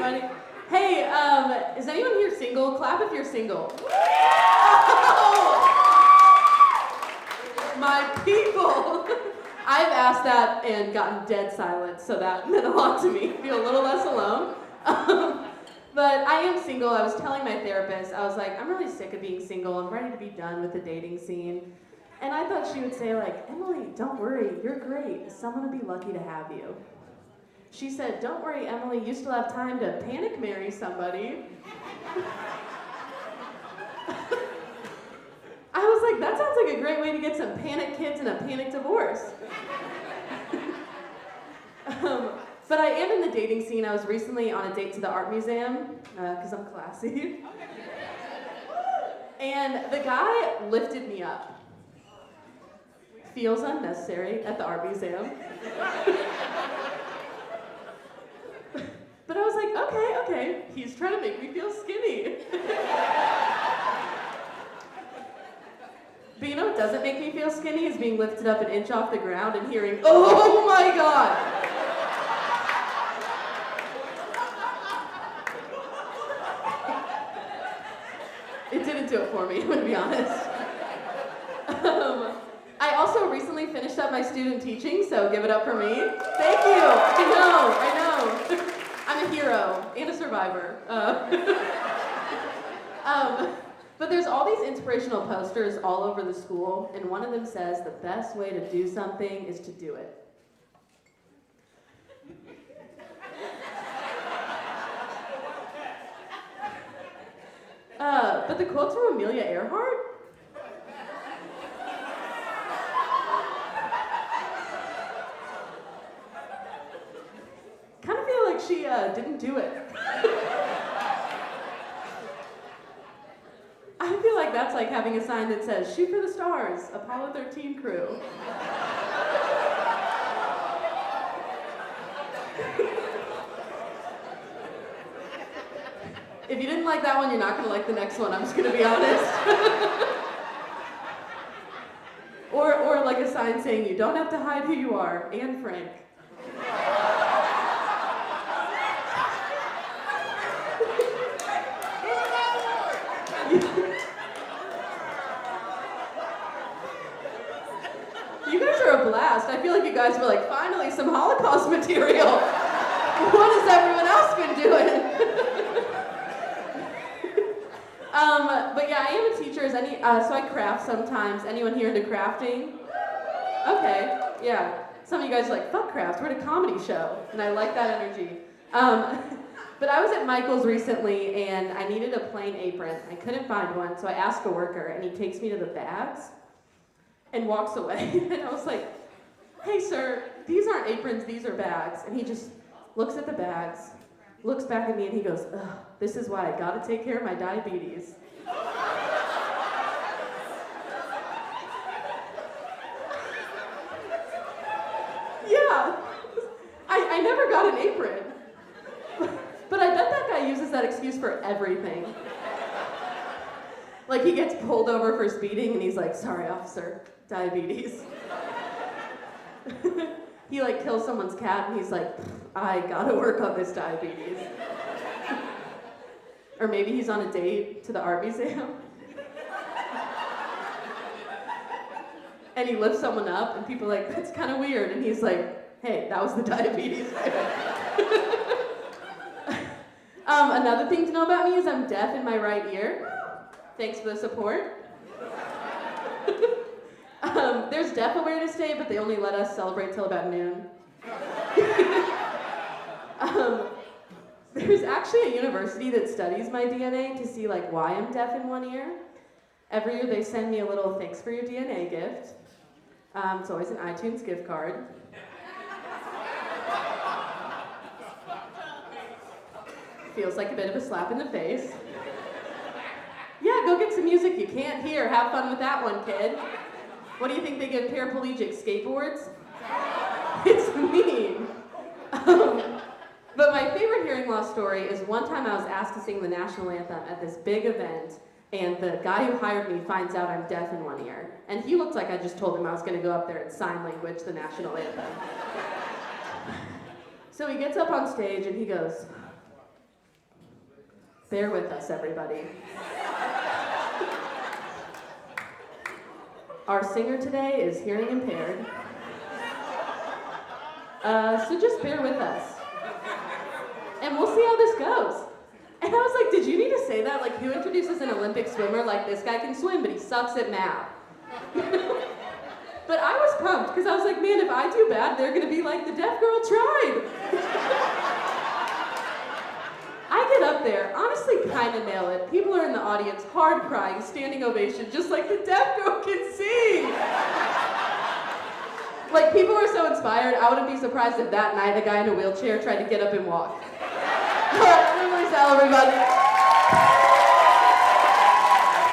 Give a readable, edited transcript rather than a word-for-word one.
everybody. Hey, is anyone here single? Clap if you're single. Oh, my people. I've asked that and gotten dead silent, so that meant a lot to me. I feel a little less alone. But I am single. I was telling my therapist, I was like, I'm really sick of being single. I'm ready to be done with the dating scene. And I thought she would say, like, Emily, don't worry, you're great. Someone will be lucky to have you. She said, don't worry, Emily, you still have time to panic marry somebody. I was like, that sounds like a great way to get some panic kids and a panic divorce. But I am in the dating scene. I was recently on a date to the art museum, because I'm classy. And the guy lifted me up. Feels unnecessary at the art museum. But I was like, okay, he's trying to make me feel skinny. But you know what doesn't make me feel skinny is being lifted up an inch off the ground and hearing, oh my God. It didn't do it for me, I'm gonna be honest. I also recently finished up my student teaching, so give it up for me. Thank you. I know. I'm a hero and a survivor. But there's all these inspirational posters all over the school, and one of them says the best way to do something is to do it. But the quote's from Amelia Earhart. Kind of feel like she didn't do it. I feel like that's like having a sign that says, shoot for the stars, Apollo 13 crew. If you didn't like that one, you're not gonna like the next one, I'm just gonna be honest. Or like a sign saying, you don't have to hide who you are, Anne Frank. You guys are a blast. I feel like you guys were like, finally, some Holocaust material. What has everyone else been doing? But yeah, I am a teacher. So I craft sometimes. Anyone here into crafting? Okay, yeah. Some of you guys are like, fuck craft, we're at a comedy show. And I like that energy. But I was at Michael's recently, and I needed a plain apron. I couldn't find one, so I asked a worker, and he takes me to the bags and walks away. And I was like, hey, sir, these aren't aprons, these are bags. And he just looks at the bags, looks back at me, and he goes, ugh, this is why I gotta take care of my diabetes. Yeah, I never got an apron. But I bet that guy uses that excuse for everything. Like he gets pulled over for speeding and he's like, sorry officer, diabetes. He like kills someone's cat and he's like, I gotta work on this diabetes. Or maybe he's on a date to the art museum. And he lifts someone up and people are like, that's kind of weird. And he's like, hey, that was the diabetes. Another thing to know about me is I'm deaf in my right ear. Thanks for the support. There's Deaf Awareness Day, but they only let us celebrate till about noon. There's actually a university that studies my DNA to see like why I'm deaf in one ear. Every year they send me a little thanks for your DNA gift. It's always an iTunes gift card. Feels like a bit of a slap in the face. Yeah, go get some music you can't hear. Have fun with that one, kid. What do you think they give paraplegic skateboards? It's mean. But my favorite hearing loss story is one time I was asked to sing the national anthem at this big event, and the guy who hired me finds out I'm deaf in one ear. And he looked like I just told him I was going to go up there and sign language the national anthem. So he gets up on stage and he goes, Bear with us, everybody. Our singer today is hearing impaired. So just bear with us. And we'll see how this goes. And I was like, did you need to say that? Like, who introduces an Olympic swimmer like this guy can swim, but he sucks at math? But I was pumped, because I was like, man, if I do bad, they're gonna be like, the deaf girl tried. I get up there, honestly kind of nail it. People are in the audience, hard crying, standing ovation, just like the deaf girl can sing. Like, people were so inspired, I wouldn't be surprised if that night a guy in a wheelchair tried to get up and walk. Everybody, Zell, everybody.